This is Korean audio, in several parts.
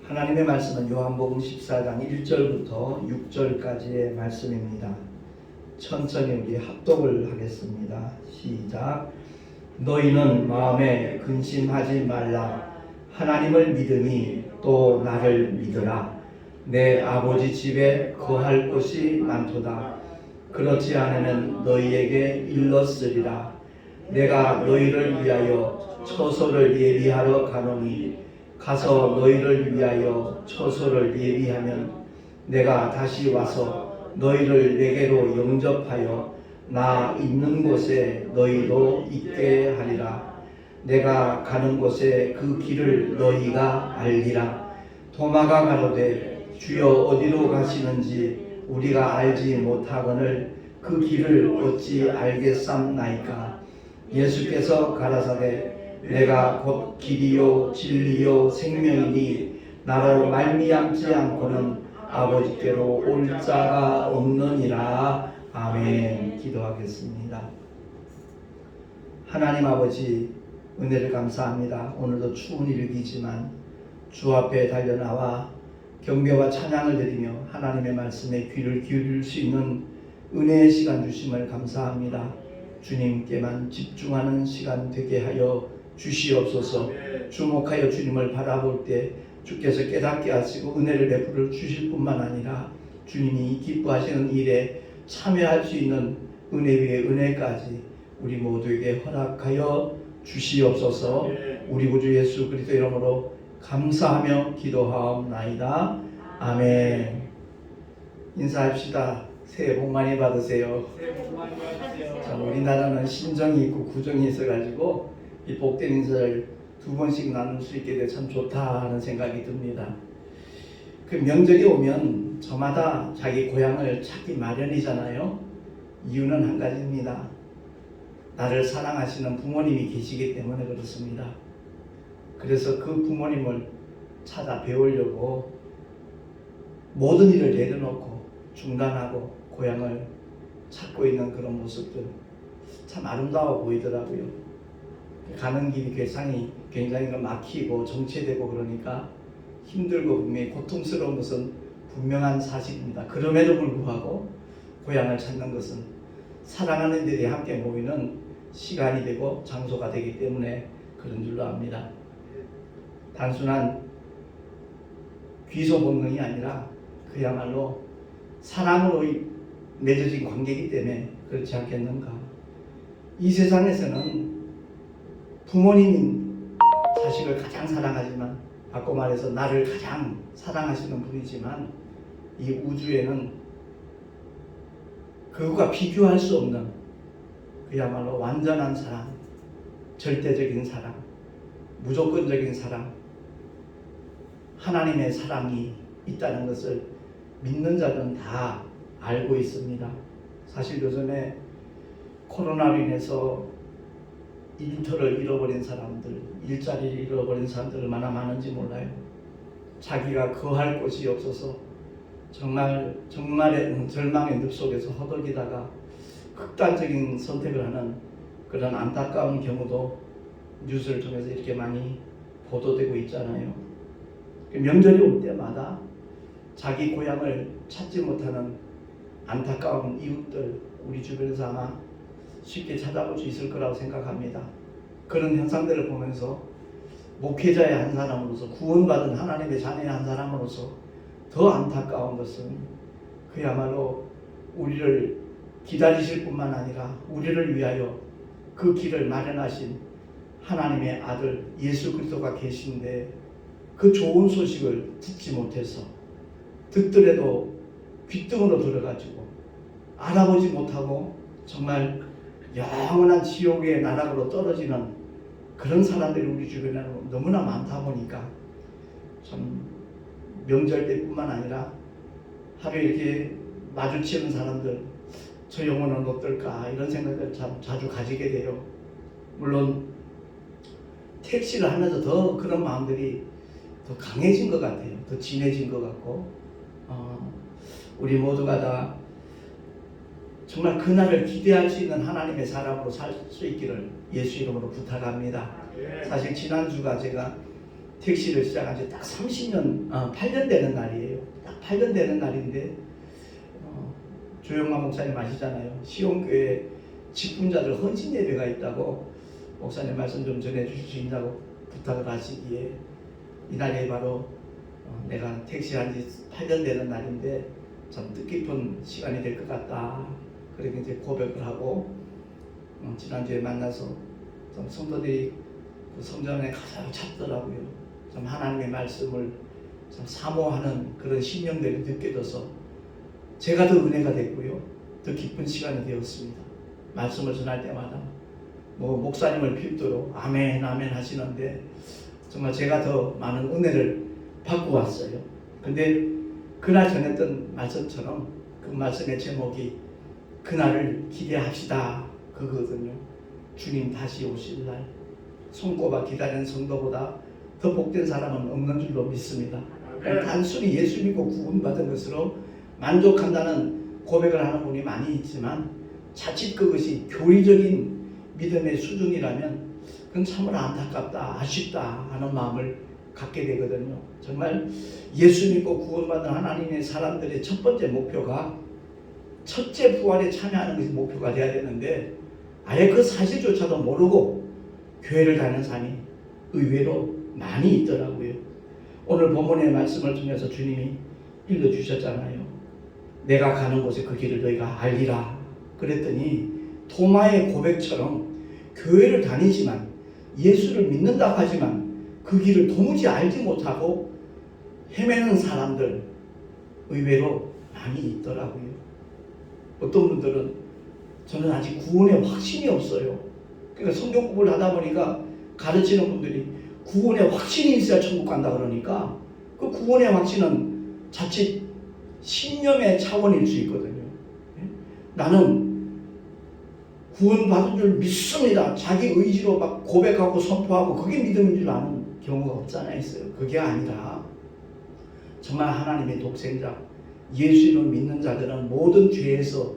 하나님의 말씀은 요한복음 14장 1절부터 6절까지의 말씀입니다. 천천히 우리 합독을 하겠습니다. 시작. 너희는 마음에 근심하지 말라. 하나님을 믿으니 또 나를 믿으라. 내 아버지 집에 거할 곳이 많도다. 그렇지 않으면 너희에게 일렀으리라. 내가 너희를 위하여 처소를 예비하러 가노니 가서 너희를 위하여 처소를 예비하면 내가 다시 와서 너희를 내게로 영접하여 나 있는 곳에 너희도 있게 하리라. 내가 가는 곳에 그 길을 너희가 알리라. 도마가 가로되 주여 어디로 가시는지 우리가 알지 못하거늘 그 길을 어찌 알겠삼나이까. 예수께서 가라사대 내가 곧 길이요 진리요 생명이니 나로 말미암지 않고는 아버지께로 올 자가 없느니라. 아멘. 기도하겠습니다. 하나님 아버지, 은혜를 감사합니다. 오늘도 추운 일기지만 주 앞에 달려나와 경배와 찬양을 드리며 하나님의 말씀에 귀를 기울일 수 있는 은혜의 시간 주심을 감사합니다. 주님께만 집중하는 시간 되게 하여 주시옵소서. 주목하여 주님을 바라볼 때 주께서 깨닫게 하시고 은혜를 베풀어 주실 뿐만 아니라 주님이 기뻐하시는 일에 참여할 수 있는 은혜 위에 은혜까지 우리 모두에게 허락하여 주시옵소서. 우리 구주 예수 그리스도 이름으로 감사하며 기도하옵나이다. 아멘. 인사합시다. 새해 복 많이 받으세요. 자, 우리나라는 신정이 있고 구정이 있어가지고 이 복된 인사를 두 번씩 나눌 수 있게 돼 참 좋다 하는 생각이 듭니다. 그 명절이 오면 저마다 자기 고향을 찾기 마련이잖아요. 이유는 한 가지입니다. 나를 사랑하시는 부모님이 계시기 때문에 그렇습니다. 그래서 그 부모님을 찾아 배우려고 모든 일을 내려놓고 중단하고 고향을 찾고 있는 그런 모습들 참 아름다워 보이더라고요. 가는 길이 굉장히 막히고 정체되고 그러니까 힘들고 분명히 고통스러운 것은 분명한 사실입니다. 그럼에도 불구하고 고향을 찾는 것은 사랑하는 이들이 함께 모이는 시간이 되고 장소가 되기 때문에 그런 줄로 압니다. 단순한 귀소 본능이 아니라 그야말로 사랑으로 맺어진 관계이기 때문에 그렇지 않겠는가. 이 세상에서는 부모님인 자식을 가장 사랑하지만, 바꿔 말해서 나를 가장 사랑하시는 분이지만, 이 우주에는 그것과 비교할 수 없는 그야말로 완전한 사랑, 절대적인 사랑, 무조건적인 사랑, 하나님의 사랑이 있다는 것을 믿는 자들은 다 알고 있습니다. 사실 요즘에 코로나로 인해서 일터를 잃어버린 사람들, 일자리를 잃어버린 사람들 얼마나 많은지 몰라요. 자기가 거할 곳이 없어서 정말의 절망의 늪속에서 허덕이다가 극단적인 선택을 하는 그런 안타까운 경우도 뉴스를 통해서 이렇게 많이 보도되고 있잖아요. 명절이 올 때마다 자기 고향을 찾지 못하는 안타까운 이웃들, 우리 주변에서 아마 쉽게 찾아볼 수 있을 거라고 생각합니다. 그런 현상들을 보면서 목회자의 한 사람으로서, 구원받은 하나님의 자녀의 한 사람으로서 더 안타까운 것은 그야말로 우리를 기다리실 뿐만 아니라 우리를 위하여 그 길을 마련하신 하나님의 아들 예수 그리스도가 계신데 그 좋은 소식을 듣지 못해서, 듣더라도 귓등으로 들어가지고 알아보지 못하고 정말 영원한 지옥의 나락으로 떨어지는 그런 사람들이 우리 주변에 너무나 많다 보니까 참 명절 때뿐만 아니라 하루에 이렇게 마주치는 사람들, 저 영혼은 어떨까 이런 생각을 참 자주 가지게 돼요. 물론 택시를 하면서 더 그런 마음들이 더 강해진 것 같아요. 더 진해진 것 같고, 우리 모두가 다 정말 그날을 기대할 수 있는 하나님의 사람으로 살 수 있기를 예수 이름으로 부탁합니다. 사실 지난주가 제가 택시를 시작한 지 딱 30년, 8년 되는 날이에요. 딱 8년 되는 날인데 조영만 목사님 아시잖아요. 시온교회 직분자들 헌신 예배가 있다고 목사님 말씀 좀 전해주실 수 있냐고 부탁을 하시기에 이날이 바로 내가 택시한 지 8년 되는 날인데 참 뜻깊은 시간이 될 것 같다. 그렇게 이제 고백을 하고 지난주에 만나서 좀 성도들이 그 성전에 가서 찾더라고요. 참 하나님의 말씀을 참 사모하는 그런 심령들이 느껴져서 제가 더 은혜가 됐고요. 더 기쁜 시간이 되었습니다. 말씀을 전할 때마다 목사님을 필두로 아멘 아멘 하시는데 정말 제가 더 많은 은혜를 받고 왔어요. 근데 그날 전했던 말씀처럼 그 말씀의 제목이 그날을 기대합시다 그거거든요. 주님 다시 오실 날 손꼽아 기다리는 성도보다 더 복된 사람은 없는 줄로 믿습니다. 단순히 예수 믿고 구원받은 것으로 만족한다는 고백을 하는 분이 많이 있지만 자칫 그것이 교리적인 믿음의 수준이라면 그건 참으로 안타깝다, 아쉽다 하는 마음을 갖게 되거든요. 정말 예수 믿고 구원받은 하나님의 사람들의 첫 번째 목표가 첫째 부활에 참여하는 것이 목표가 돼야 되는데 아예 그 사실조차도 모르고 교회를 다니는 사람이 의외로 많이 있더라고요. 오늘 본문의 말씀을 통해서 주님이 읽어주셨잖아요. 내가 가는 곳에 그 길을 너희가 알리라 그랬더니 토마의 고백처럼 교회를 다니지만 예수를 믿는다 하지만 그 길을 도무지 알지 못하고 헤매는 사람들 의외로 많이 있더라고요. 어떤 분들은 저는 아직 구원의 확신이 없어요. 그러니까 성경 공부를 하다 보니까 가르치는 분들이 구원의 확신이 있어야 천국 간다 그러니까 그 구원의 확신은 자칫 신념의 차원일 수 있거든요. 나는 구원받은 줄 믿습니다. 자기 의지로 막 고백하고 선포하고 그게 믿음인 줄 아는 경우가 없잖아 있어요. 그게 아니라 정말 하나님의 독생자 예수를 믿는 자들은 모든 죄에서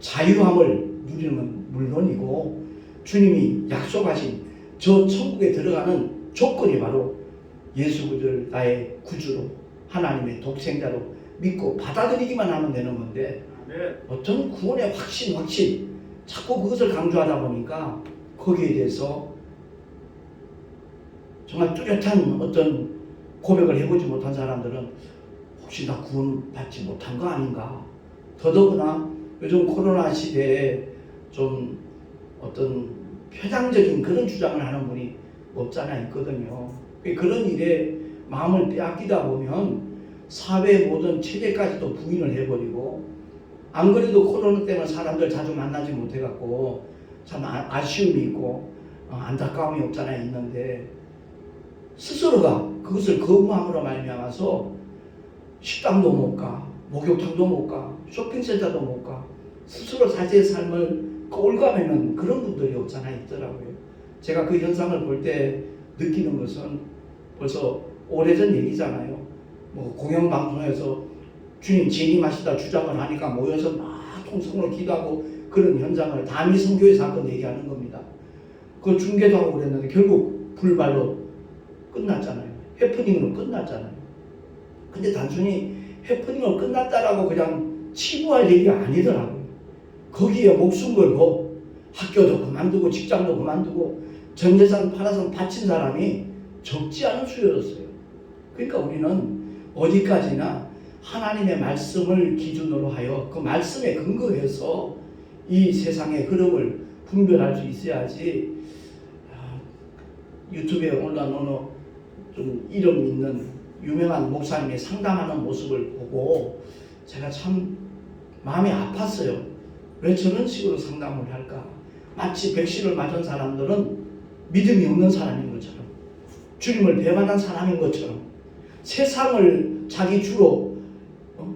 자유함을 누리는 물론이고 주님이 약속하신 저 천국에 들어가는 조건이 바로 예수 그리스도를 나의 구주로 하나님의 독생자로 믿고 받아들이기만 하면 되는 건데 어떤 구원의 확신 자꾸 그것을 강조하다 보니까 거기에 대해서 정말 뚜렷한 어떤 고백을 해보지 못한 사람들은 혹시 나 구원받지 못한 거 아닌가. 더더구나 요즘 코로나 시대에 좀 어떤 표상적인 그런 주장을 하는 분이 없잖아 있거든요. 그런 일에 마음을 빼앗기다 보면 사회 모든 체계까지도 부인을 해버리고 안 그래도 코로나 때문에 사람들 자주 만나지 못해갖고 참 아쉬움이 있고 안타까움이 없잖아 있는데 스스로가 그것을 거부함으로 말미암아서 식당도 못 가, 목욕탕도 못 가, 쇼핑센터도 못 가, 스스로 자기의 삶을 꼴감하는 그런 분들이 없잖아 있더라고요. 제가 그 현상을 볼 때 느끼는 것은 벌써 오래전 얘기잖아요. 공영방송에서 주님 재림하시다 주장을 하니까 모여서 막 통성으로 기도하고 그런 현장을 다미 선교회 사건 얘기하는 겁니다. 그거 중계도 하고 그랬는데 결국 불발로 끝났잖아요. 해프닝으로 끝났잖아요. 근데 단순히 해프닝으로 끝났다라고 그냥 치부할 얘기가 아니더라고요. 거기에 목숨 걸고 학교도 그만두고 직장도 그만두고 전 재산 팔아서 바친 사람이 적지 않은 수였어요. 그러니까 우리는 어디까지나 하나님의 말씀을 기준으로 하여 그 말씀에 근거해서 이 세상의 흐름을 분별할 수 있어야지. 유튜브에 올라온 어느 좀 이름 있는 유명한 목사님이 상담하는 모습을 보고 제가 참 마음이 아팠어요. 왜 저런 식으로 상담을 할까? 마치 백신을 맞은 사람들은 믿음이 없는 사람인 것처럼 주님을 배반한 사람인 것처럼 세상을 자기 주로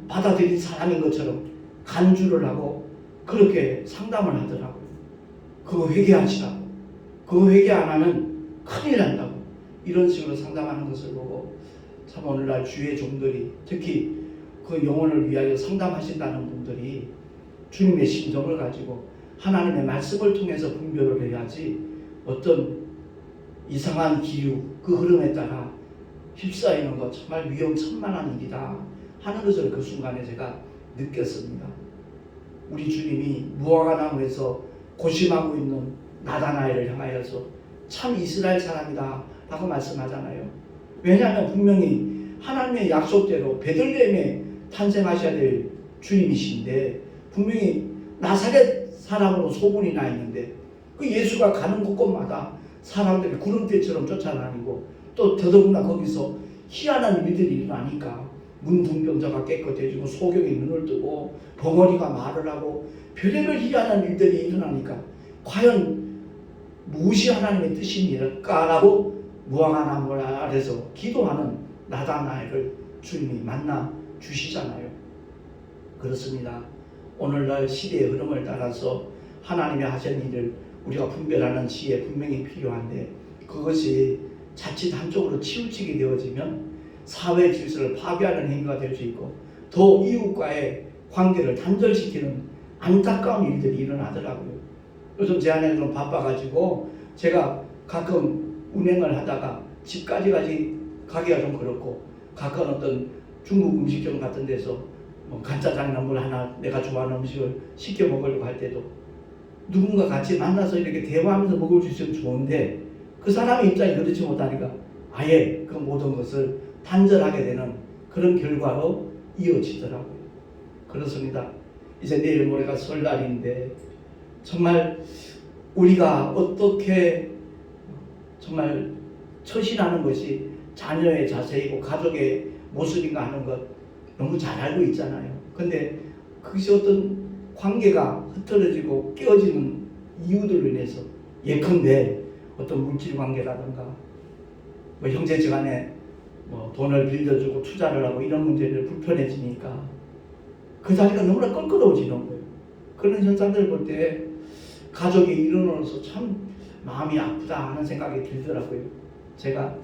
받아들인 사람인 것처럼 간주를 하고 그렇게 상담을 하더라고요. 그거 회개하시라고. 그거 회개 안 하면 큰일 난다고. 이런 식으로 상담하는 것을 보고 참 오늘날 주의 종들이 특히 그 영혼을 위하여 상담하신다는 분들이 주님의 심정을 가지고 하나님의 말씀을 통해서 분별을 해야지 어떤 이상한 기류 그 흐름에 따라 휩싸이는 것 정말 위험천만한 일이다 하는 것을 그 순간에 제가 느꼈습니다. 우리 주님이 무화과 나무에서 고심하고 있는 나다나엘을 향하여서 참 이스라엘 사람이다 라고 말씀하잖아요. 왜냐하면 분명히 하나님의 약속대로 베들레헴에 탄생하셔야 될 주님이신데 분명히 나사렛 사람으로 소문이 나 있는데 그 예수가 가는 곳곳마다 사람들이 구름대처럼 쫓아다니고 또 더더군다나 거기서 희한한 일들이 일어나니까 문둥병자가 깨끗해지고 소경이 눈을 뜨고 벙어리가 말을 하고 별의별 희한한 일들이 일어나니까 과연 무엇이 하나님의 뜻입니까라고 무화과 나무 아래서 기도하는 나다나엘을 주님이 만나 주시잖아요. 그렇습니다. 오늘날 시대의 흐름을 따라서 하나님의 하신 일을 우리가 분별하는 시에 분명히 필요한데 그것이 자칫 한쪽으로 치우치게 되어지면 사회 질서를 파괴하는 행위가 될 수 있고 더 이웃과의 관계를 단절시키는 안타까운 일들이 일어나더라고요. 요즘 제 아내는 좀 바빠가지고 제가 가끔 운행을 하다가 집까지 가기가 좀 그렇고 가끔 어떤 중국 음식점 같은 데서 뭐 간짜장이나 물 하나 내가 좋아하는 음식을 시켜 먹으려고 할 때도 누군가 같이 만나서 이렇게 대화하면서 먹을 수 있으면 좋은데 그 사람의 입장이 그렇지 못하니까 아예 그 모든 것을 단절하게 되는 그런 결과로 이어지더라고요. 그렇습니다. 이제 내일 모레가 설날인데 정말 우리가 어떻게 정말 처신하는 것이 자녀의 자세이고 가족의 모습인가 하는 것 너무 잘 알고 있잖아요. 근데 그것이 어떤 관계가 흐트러지고 깨어지는 이유들로 인해서 예컨대 어떤 물질 관계라든가 뭐 형제지간에 뭐 돈을 빌려주고 투자를 하고 이런 문제들 불편해지니까 그 자리가 너무나 껄끄러워지는 거예요. 그런 현상들을 볼 때 가족이 일어나서 참 마음이 아프다 하는 생각이 들더라고요. 제가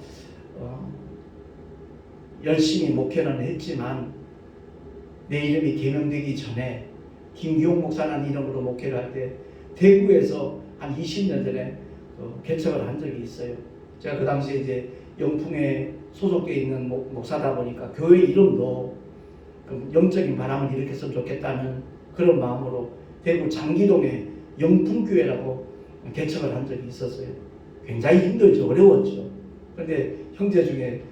열심히 목회는 했지만 내 이름이 개명되기 전에 김기용 목사라는 이름으로 목회를 할 때 대구에서 한 20년 전에 개척을 한 적이 있어요. 제가 그 당시에 이제 영풍에 소속되어 있는 목사다 보니까 교회 이름도 영적인 바람을 일으켰으면 좋겠다는 그런 마음으로 대구 장기동에 영풍교회라고 개척을 한 적이 있었어요. 굉장히 힘들죠. 어려웠죠. 그런데 형제 중에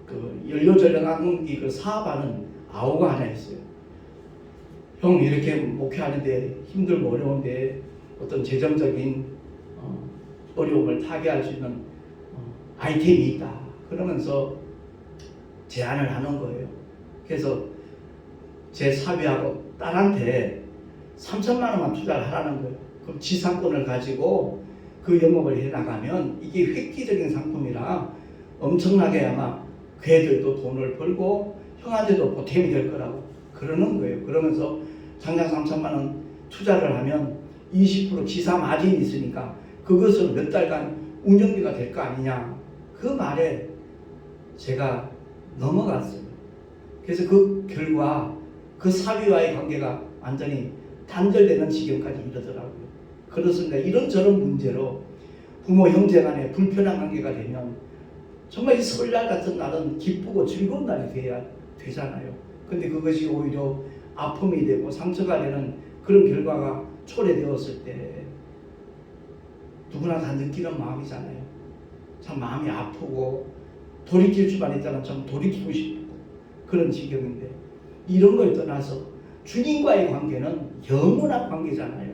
그 연료전력항공기 그 사업하는 아우가 하나 있어요. 형 이렇게 목회하는데 힘들고 어려운데 어떤 재정적인 어려움을 타개할 수 있는 아이템이 있다. 그러면서 제안을 하는 거예요. 그래서 제 사위하고 딸한테 3천만 원만 투자를 하라는 거예요. 그럼 지상권을 가지고 그 영업을 해나가면 이게 획기적인 상품이라 엄청나게 아마 그 애들도 돈을 벌고 형한테도 보탬이 될 거라고 그러는 거예요. 그러면서 당장 3천만 원 투자를 하면 20% 지사 마진이 있으니까 그것으로 몇 달간 운영비가 될 거 아니냐. 그 말에 제가 넘어갔어요. 그래서 그 결과 그 사위와의 관계가 완전히 단절되는 지경까지 이르더라고요. 그렇습니다. 이런저런 문제로 부모 형제 간에 불편한 관계가 되면 정말 이 설날 같은 날은 기쁘고 즐거운 날이 돼야 되잖아요. 근데 그것이 오히려 아픔이 되고 상처가 되는 그런 결과가 초래되었을 때 누구나 다 느끼는 마음이잖아요. 참 마음이 아프고 돌이킬 수만 있다면 참 돌이키고 싶고 그런 지경인데 이런 걸 떠나서 주님과의 관계는 영원한 관계잖아요.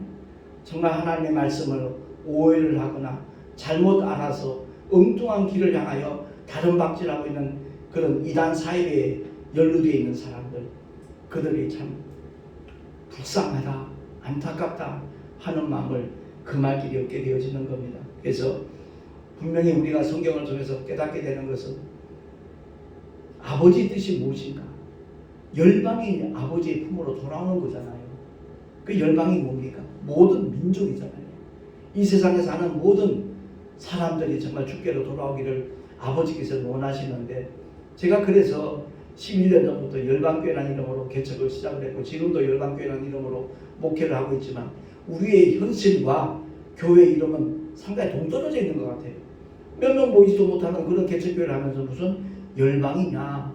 정말 하나님의 말씀을 오해를 하거나 잘못 알아서 엉뚱한 길을 향하여 다른 박질하고 있는 그런 이단 사이에 연루되어 있는 사람들, 그들이 참 불쌍하다, 안타깝다 하는 마음을 그 말길이 얻게 되어지는 겁니다. 그래서 분명히 우리가 성경을 통해서 깨닫게 되는 것은 아버지 뜻이 무엇인가? 열방이 아버지의 품으로 돌아오는 거잖아요. 그 열방이 뭡니까? 모든 민족이잖아요. 이 세상에 사는 모든 사람들이 정말 주께로 돌아오기를 아버지께서 원하시는데 제가 그래서 11년 전부터 열방교회라는 이름으로 개척을 시작을 했고 지금도 열방교회라는 이름으로 목회를 하고 있지만 우리의 현실과 교회 이름은 상당히 동떨어져 있는 것 같아요. 몇 명 모이지도 못하는 그런 개척교회를 하면서 무슨 열방이냐?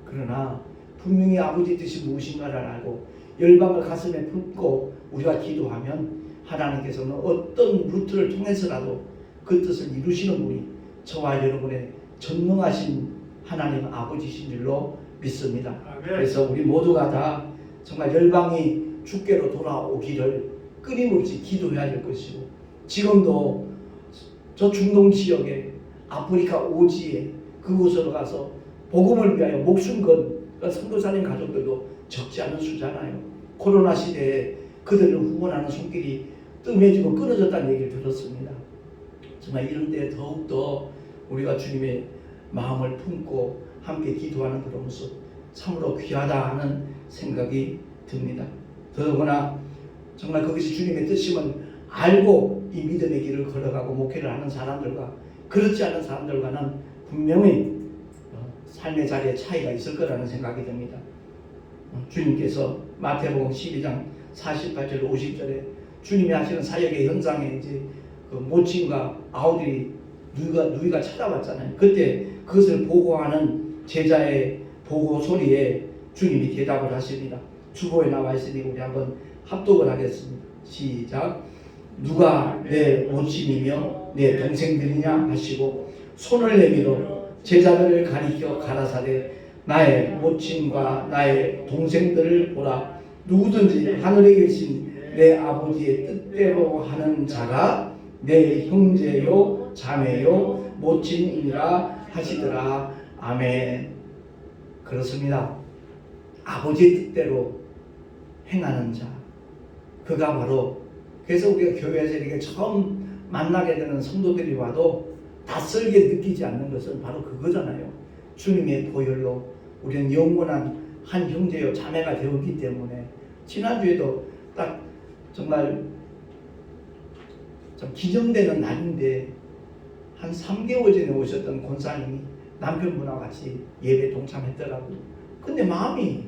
그러나 분명히 아버지 뜻이 무엇인가를 알고 열방을 가슴에 품고 우리가 기도하면 하나님께서는 어떤 루트를 통해서라도 그 뜻을 이루시는 분이 저와 여러분의 전능하신 하나님 아버지신 줄로 믿습니다. 그래서 우리 모두가 다 정말 열방이 주께로 돌아오기를 끊임없이 기도해야 될 것이고, 지금도 저 중동 지역에 아프리카 오지에 그곳으로 가서 복음을 위하여 목숨 건 선교사님 가족들도 적지 않은 수잖아요. 코로나 시대에 그들을 후원하는 손길이 뜸해지고 끊어졌다는 얘기를 들었습니다. 정말 이런 때 더욱더 우리가 주님의 마음을 품고 함께 기도하는 그런 모습 참으로 귀하다 하는 생각이 듭니다. 더구나 정말 그것이 주님의 뜻임을 알고 이 믿음의 길을 걸어가고 목회를 하는 사람들과 그렇지 않은 사람들과는 분명히 삶의 자리에 차이가 있을 거라는 생각이 듭니다. 주님께서 마태복음 12장 48절 50절에 주님이 하시는 사역의 현장에 이제 그 모친과 아우들이 누이가 찾아왔잖아요. 그때 그것을 보고하는 제자의 보고 소리에 주님이 대답을 하십니다. 주보에 나와 있으니 우리 한번 합독을 하겠습니다. 시작. 누가 내 모친이며 내 동생들이냐 하시고 손을 내밀어 제자들을 가리켜 가라사대 나의 모친과 나의 동생들을 보라. 누구든지 하늘에 계신 내 아버지의 뜻대로 하는 자가 내 형제요 자매요 모친이라 하시더라. 아멘. 그렇습니다. 아버지의 뜻대로 행하는 자, 그가 바로, 그래서 우리가 교회에서 이렇게 처음 만나게 되는 성도들이 와도 낯설게 느끼지 않는 것은 바로 그거잖아요. 주님의 보혈로 우리는 영원한 한 형제요 자매가 되었기 때문에. 지난주에도 딱 정말 좀 기념되는 날인데 한 3개월 전에 오셨던 권사님이 남편분하고 같이 예배 동참했더라고요. 근데 마음이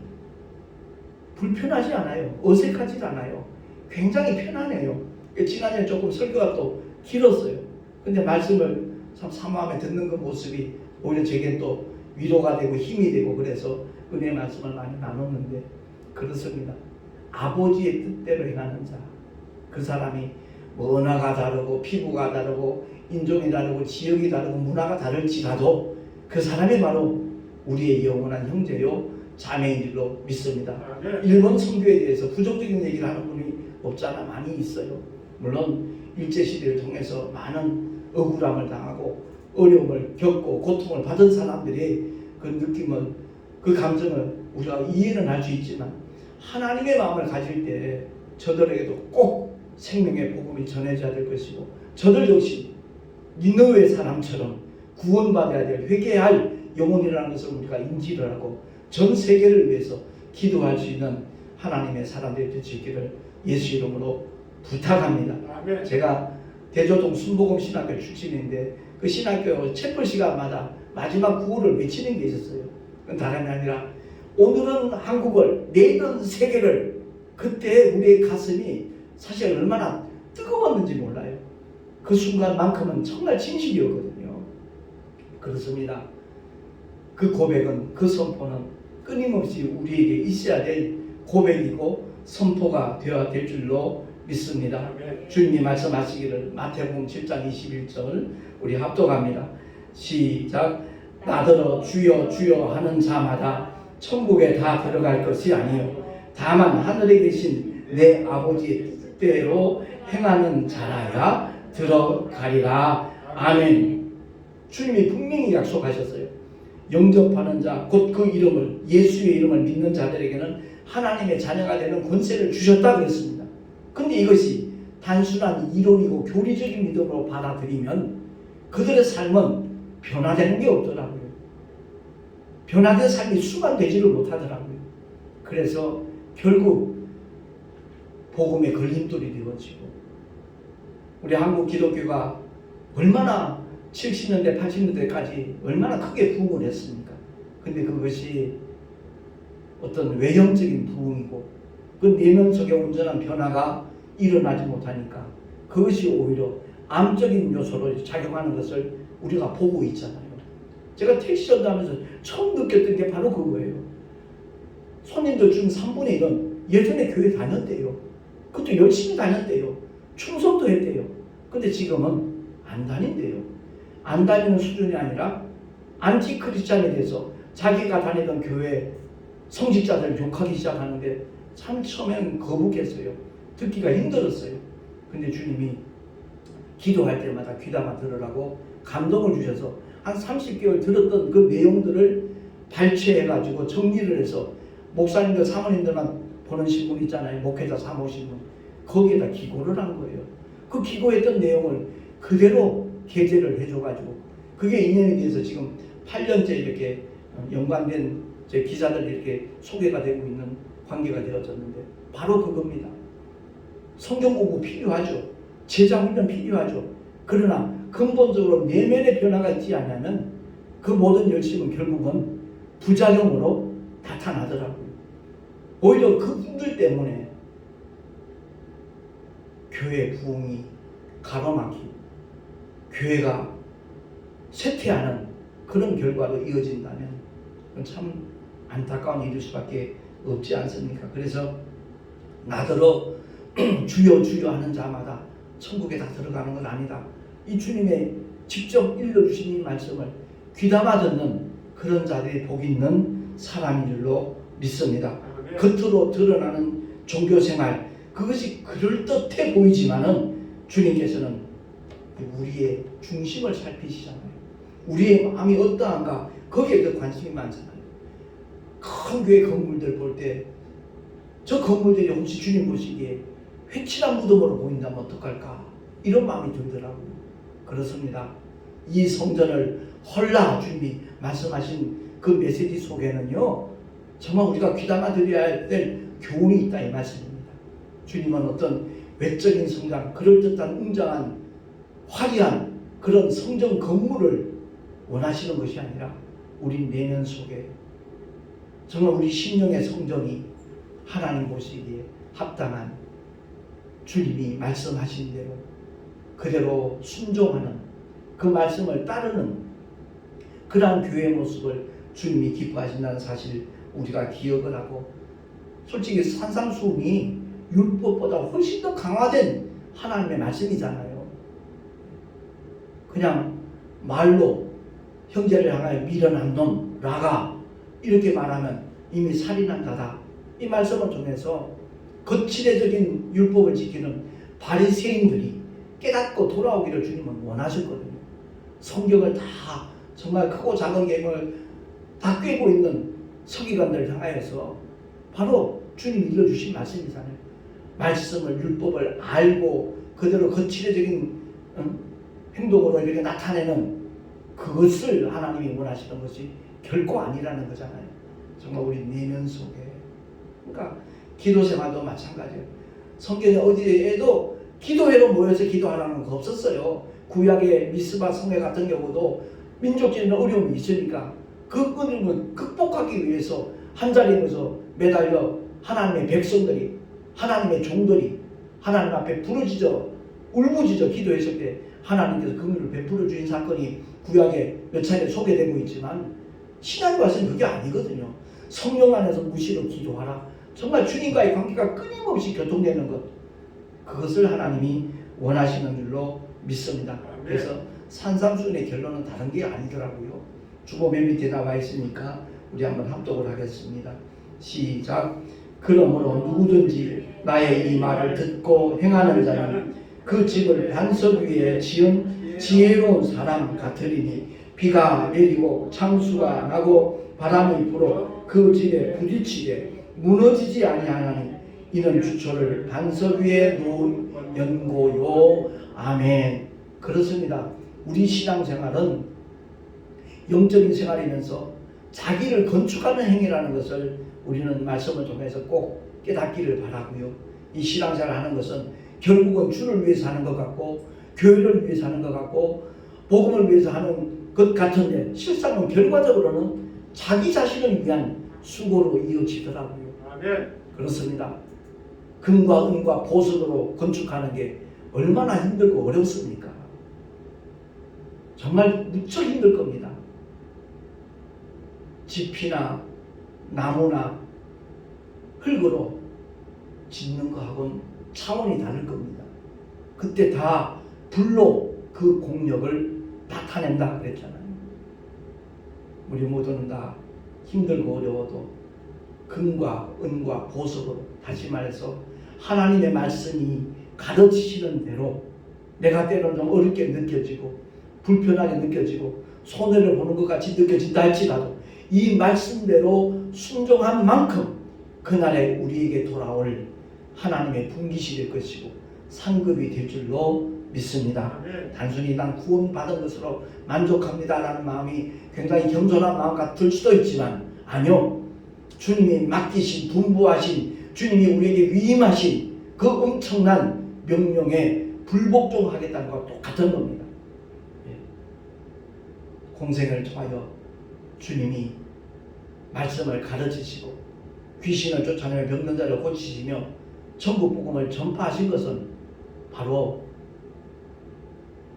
불편하지 않아요. 어색하지 않아요. 굉장히 편안해요. 지난주에 조금 설교가 또 길었어요. 근데 말씀을 참 사모하며 듣는 그 모습이 오히려 제게 또 위로가 되고 힘이 되고, 그래서 은혜 말씀을 많이 나눴는데 그렇습니다. 아버지의 뜻대로 행하는 자, 그 사람이 뭐 언어가 다르고 피부가 다르고 인종이 다르고 지역이 다르고 문화가 다를지라도 그 사람이 바로 우리의 영원한 형제요 자매인 줄로 믿습니다. 일본 선교에 대해서 부정적인 얘기를 하는 분이 없잖아 많이 있어요. 물론 일제시대를 통해서 많은 억울함을 당하고 어려움을 겪고 고통을 받은 사람들의 그 느낌을, 그 감정을 우리가 이해는 할 수 있지만 하나님의 마음을 가질 때 저들에게도 꼭 생명의 복음이 전해져야 될 것이고, 저들 역시 니느웨 사람처럼 구원받아야 될, 회개할 영혼이라는 것을 우리가 인지를 하고 전 세계를 위해서 기도할 수 있는 하나님의 사람들이 될 수 있기를 예수 이름으로 부탁합니다. 아멘. 제가 대조동 순복음 신학교 출신인데 그 신학교 채플 시간마다 마지막 구호를 외치는 게 있었어요. 그건 다름이 아니라 오늘은 한국을, 내일은 세계를. 그때 우리의 가슴이 사실 얼마나 뜨거웠는지 몰라요. 그 순간만큼은 정말 진실이었거든요. 그렇습니다. 그 고백은, 그 선포는 끊임없이 우리에게 있어야 될 고백이고 선포가 되어야 될 줄로 믿습니다. 주님이 말씀하시기를 마태복음 7장 21절 우리 합독합니다. 시작. 나더러 주여 주여 하는 자마다 천국에 다 들어갈 것이 아니요 다만 하늘에 계신 내 아버지의 뜻대로 행하는 자라야 들어가리라. 아멘. 주님이 분명히 약속하셨어요. 영접하는 자, 곧 그 이름을, 예수의 이름을 믿는 자들에게는 하나님의 자녀가 되는 권세를 주셨다 그랬습니다. 근데 이것이 단순한 이론이고 교리적인 믿음으로 받아들이면 그들의 삶은 변화되는 게 없더라고요. 변화된 삶이 수반되지를 못하더라고요. 그래서 결국 복음의 걸림돌이 되어지고, 우리 한국 기독교가 얼마나 70년대 80년대까지 얼마나 크게 부흥을 했습니까? 근데 그것이 어떤 외형적인 부흥이고 그 내면 속에 온전한 변화가 일어나지 못하니까 그것이 오히려 암적인 요소로 작용하는 것을 우리가 보고 있잖아요. 제가 택시 전도하면서 처음 느꼈던 게 바로 그거예요. 손님들 중 3분의 1은 예전에 교회 다녔대요. 그것도 열심히 다녔대요. 충성도 했대요. 근데 지금은 안 다닌대요. 안 다니는 수준이 아니라 안티 크리스찬에 대해서 자기가 다니던 교회 성직자들 욕하기 시작하는데 참 처음엔 거북했어요. 듣기가 힘들었어요. 근데 주님이 기도할 때마다 귀담아 들으라고 감동을 주셔서 한 30개월 들었던 그 내용들을 발췌해가지고 정리를 해서 목사님들 사모님들만 보는 신문 있잖아요. 목회자 사모신문. 거기에다 기고를 한 거예요. 그 기고했던 내용을 그대로 게재를 해줘가지고 그게 인연이 돼서 지금 8년째 이렇게 연관된 제 기사들이 이렇게 소개가 되고 있는 관계가 되어졌는데 바로 그겁니다. 성경 공부 필요하죠. 제자 훈련 필요하죠. 그러나 근본적으로 내면의 변화가 있지 않으면 그 모든 열심은 결국은 부작용으로 나타나더라고요. 오히려 그분들 때문에 교회 부흥이 가로막히고 교회가 쇠퇴하는 그런 결과로 이어진다면 참 안타까운 일일 수밖에 없지 않습니까? 그래서 나더러 주여 주여 하는 자마다 천국에 다 들어가는 건 아니다. 이 주님의 직접 일러주신 이 말씀을 귀담아 듣는 그런 자들이 복 있는 사람인 줄로 믿습니다. 겉으로 드러나는 종교생활 그것이 그럴듯해 보이지만은 주님께서는 우리의 중심을 살피시잖아요. 우리의 마음이 어떠한가 거기에 더 관심이 많잖아요. 큰 교회 건물들 볼 때 저 건물들이 혹시 주님 보시기에 회칠한 무덤으로 보인다면 어떡할까 이런 마음이 들더라고요. 그렇습니다. 이 성전을 헐라 주님이 말씀하신 그 메시지 속에는요 정말 우리가 귀담아 들어야 될 교훈이 있다 이 말씀입니다. 주님은 어떤 외적인 성장 그럴듯한 웅장한 화려한 그런 성전 건물을 원하시는 것이 아니라 우리 내면 속에 정말 우리 심령의 성전이 하나님 보시기에 합당한 주님이 말씀하신 대로 그대로 순종하는 그 말씀을 따르는 그러한 교회의 모습을 주님이 기뻐하신다는 사실 우리가 기억을 하고 솔직히 산상수훈이 율법보다 훨씬 더 강화된 하나님의 말씀이잖아요. 그냥 말로 형제를 향하여 미련한 놈, 라가 이렇게 말하면 이미 살인한 자다. 이 말씀을 통해서 거칠해적인 율법을 지키는 바리새인들이 깨닫고 돌아오기를 주님은 원하셨거든요. 성경을 다 정말 크고 작은 계명을 다 꿰고 있는 서기관들을 향하여서 바로 주님이 일러주신 말씀이잖아요. 말씀을 율법을 알고 그대로 거칠해적인 행동으로 이렇게 나타내는 그것을 하나님이 원하시는 것이 결코 아니라는 거잖아요. 정말 우리 내면 속에 그러니까 기도 생활도 마찬가지예요. 성경에 어디에도 기도회로 모여서 기도하라는 거 없었어요. 구약의 미스바 성회 같은 경우도 민족적인 어려움이 있으니까 그 어려움을 극복하기 위해서 한자리에서 매달려 하나님의 백성들이 하나님의 종들이 하나님 앞에 부르짖어 울부짖어 기도했을 때 하나님께서 긍휼을 베풀어 주신 사건이 구약에 몇 차례 소개되고 있지만 신약에 와서는 그게 아니거든요. 성령 안에서 무시로 기도하라. 정말 주님과의 관계가 끊임없이 교통되는 것 그것을 하나님이 원하시는 줄로 믿습니다. 그래서 산상수훈의 결론은 다른 게 아니더라고요. 주보 맨 밑에 나와 있으니까 우리 한번 합독을 하겠습니다. 시작. 그러므로 누구든지 나의 이 말을 듣고 행하는 자는 그 집을 반석 위에 지은 지혜로운 사람 같으리니 비가 내리고 창수가 나고 바람이 불어 그 집에 부딪히게 무너지지 아니하나니 이는 주초를 반석 위에 놓은 연고요. 아멘. 그렇습니다. 우리 신앙생활은 영적인 생활이면서 자기를 건축하는 행위라는 것을 우리는 말씀을 통해서 꼭 깨닫기를 바라고요. 이 신앙생활을 하는 것은 결국은 주를 위해서 하는 것 같고 교회를 위해서 하는 것 같고 복음을 위해서 하는 것 같은데 실상은 결과적으로는 자기 자신을 위한 수고로 이어지더라고요. 아멘. 그렇습니다. 금과 은과 보석으로 건축하는 게 얼마나 힘들고 어렵습니까? 정말 무척 힘들 겁니다. 지피나 나무나 흙으로 짓는 거하고는 차원이 다를 겁니다. 그때 다 불로 그 공력을 나타낸다 그랬잖아요. 우리 모두는 다 힘들고 어려워도 금과 은과 보석으로, 다시 말해서 하나님의 말씀이 가르치시는 대로, 내가 때로는 좀 어렵게 느껴지고 불편하게 느껴지고 손해를 보는 것 같이 느껴진다 할지라도 이 말씀대로 순종한 만큼 그날에 우리에게 돌아올 하나님의 분깃이 될 것이고 상급이 될 줄로 믿습니다. 단순히 난 구원받은 것으로 만족합니다라는 마음이 굉장히 겸손한 마음 같을 수도 있지만, 아니요, 주님이 맡기신, 분부하신, 주님이 우리에게 위임하신 그 엄청난 명령에 불복종하겠다는 것과 똑같은 겁니다. 공생을 통하여 주님이 말씀을 가르치시고 귀신을 쫓아내며 병든 자를 고치시며 천국 복음을 전파하신 것은 바로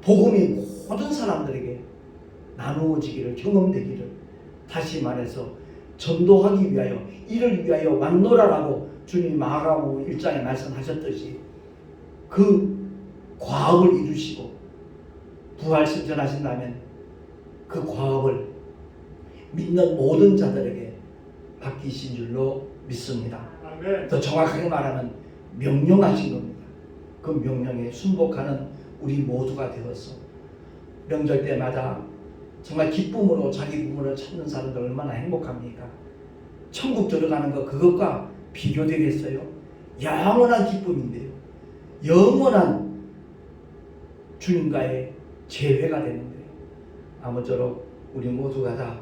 복음이 모든 사람들에게 나누어지기를, 경험되기를, 다시 말해서 전도하기 위하여, 이를 위하여 왔노라라고 주님이 마가복음 1장에 말씀하셨듯이 그 과업을 이루시고 부활승천하신다면 그 과업을 믿는 모든 자들에게 맡기신 줄로 믿습니다. 더 정확하게 말하면 명령하신 겁니다. 그 명령에 순복하는 우리 모두가 되어서 명절 때마다 정말 기쁨으로 자기 부모를 찾는 사람들 얼마나 행복합니까? 천국 들어가는 거 그것과 비교되겠어요? 영원한 기쁨인데요. 영원한 주님과의 재회가 되는데, 아무쪼록 우리 모두가 다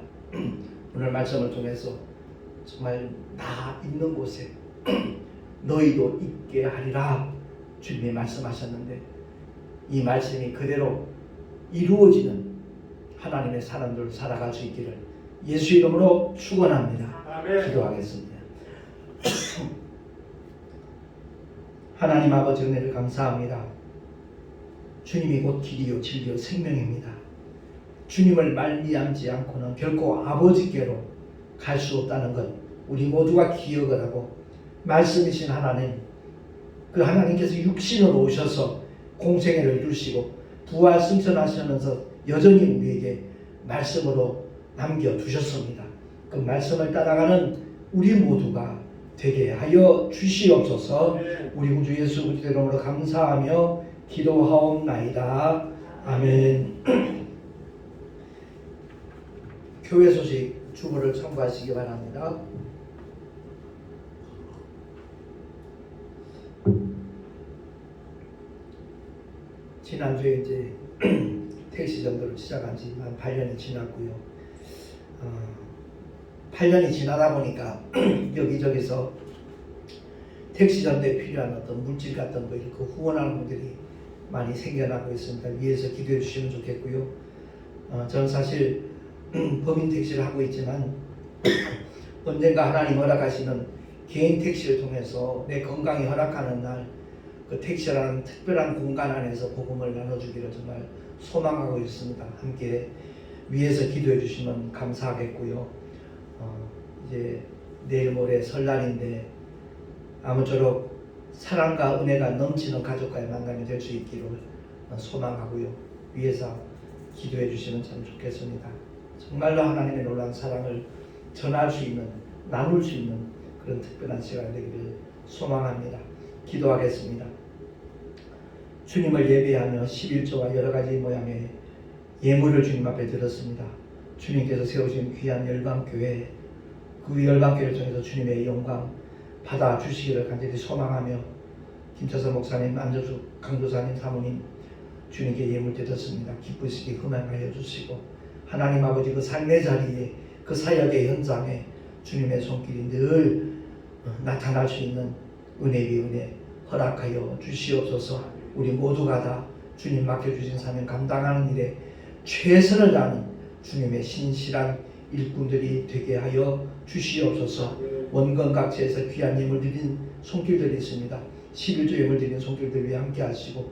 오늘 말씀을 통해서 정말 나 있는 곳에 너희도 있게 하리라 주님이 말씀하셨는데, 이 말씀이 그대로 이루어지는 하나님의 사람들 살아갈 수 있기를 예수 이름으로 축원합니다. 기도하겠습니다. 하나님 아버지 은혜를 감사합니다. 주님이 곧 길이요 진리요 생명입니다. 주님을 말미암지 않고는 결코 아버지께로 갈 수 없다는 것 우리 모두가 기억을 하고, 말씀이신 하나님, 그 하나님께서 육신으로 오셔서 공생애를 이루시고 부활 승천하시면서 여전히 우리에게 말씀으로 남겨두셨습니다. 그 말씀을 따라가는 우리 모두가 되게 하여 주시옵소서. 우리 구주 예수 그리스도 이름으로 감사하며 기도하옵나이다. 아멘. 교회 소식 주보를 참고하시기 바랍니다. 지난주에 이제 택시 전도를 시작한 지 한 8년이 지났고요. 8년이 지나다 보니까 여기저기서 택시 전도에 필요한 어떤 물질 같은 거 이렇게 후원하는 분들이 많이 생겨나고 있습니다. 위에서 기도해 주시면 좋겠고요. 저는 사실 범인 택시를 하고 있지만 언젠가 하나님 허락하시는 개인 택시를 통해서 내 건강이 허락하는 날 그 택시라는 특별한 공간 안에서 복음을 나눠주기를 정말 소망하고 있습니다. 함께 위에서 기도해 주시면 감사하겠고요. 이제 내일 모레 설날인데 아무쪼록 사랑과 은혜가 넘치는 가족과의 만남이 될 수 있기를 소망하고요. 위에서 기도해 주시면 참 좋겠습니다. 정말로 하나님의 놀라운 사랑을 전할 수 있는, 나눌 수 있는 그런 특별한 시간이 되기를 소망합니다. 기도하겠습니다. 주님을 예배하며 11조와 여러 가지 모양의 예물을 주님 앞에 드렸습니다. 주님께서 세우신 귀한 열방교회, 그 열방교회를 통해서 주님의 영광 받아주시기를 간절히 소망하며 김철선 목사님, 안정숙 강도사님, 사모님 주님께 예물 드렸습니다. 기쁘시게 흠양하여 주시고 하나님 아버지 그 삶의 자리에, 그 사역의 현장에 주님의 손길이 늘 나타날 수 있는 은혜 위 은혜 허락하여 주시옵소서. 우리 모두가 다 주님 맡겨주신 사명 감당하는 일에 최선을 다하는 주님의 신실한 일꾼들이 되게 하여 주시옵소서. 원건각지에서 귀한 예물 드린 손길들이 있습니다. 11조 예물 드린 손길들 위해 함께 하시고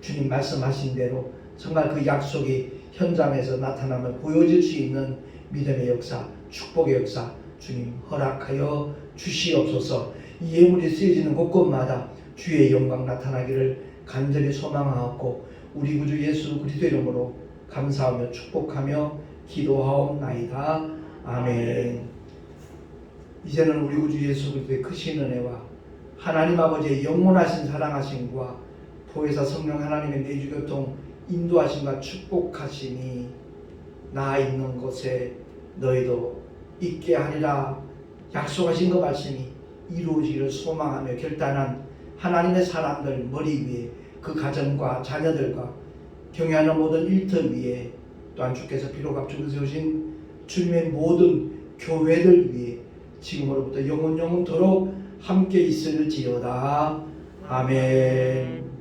주님 말씀하신 대로 정말 그 약속이 현장에서 나타나며 보여질 수 있는 믿음의 역사 축복의 역사 주님 허락하여 주시옵소서. 이 예물이 쓰여지는 곳곳마다 주의 영광 나타나기를 간절히 소망하옵고 우리 구주 예수 그리스도 이름으로 감사하며 축복하며 기도하옵나이다. 아멘. 이제는 우리 구주 예수 그리스도의 크신 은혜와 하나님 아버지의 영원하신 사랑하심과 보혜사 성령 하나님의 내주교통 인도하심과 축복하심이 나 있는 곳에 너희도 있게 하리라 약속하신 그 말씀이 이루어지기를 소망하며 결단한 하나님의 사람들 머리 위에 그 가정과 자녀들과 경외하는 모든 일터 위에 또한 주께서 비록 앞쪽에 세우신 주님의 모든 교회들 위에 지금으로부터 영원토록 함께 있을지어다. 아멘.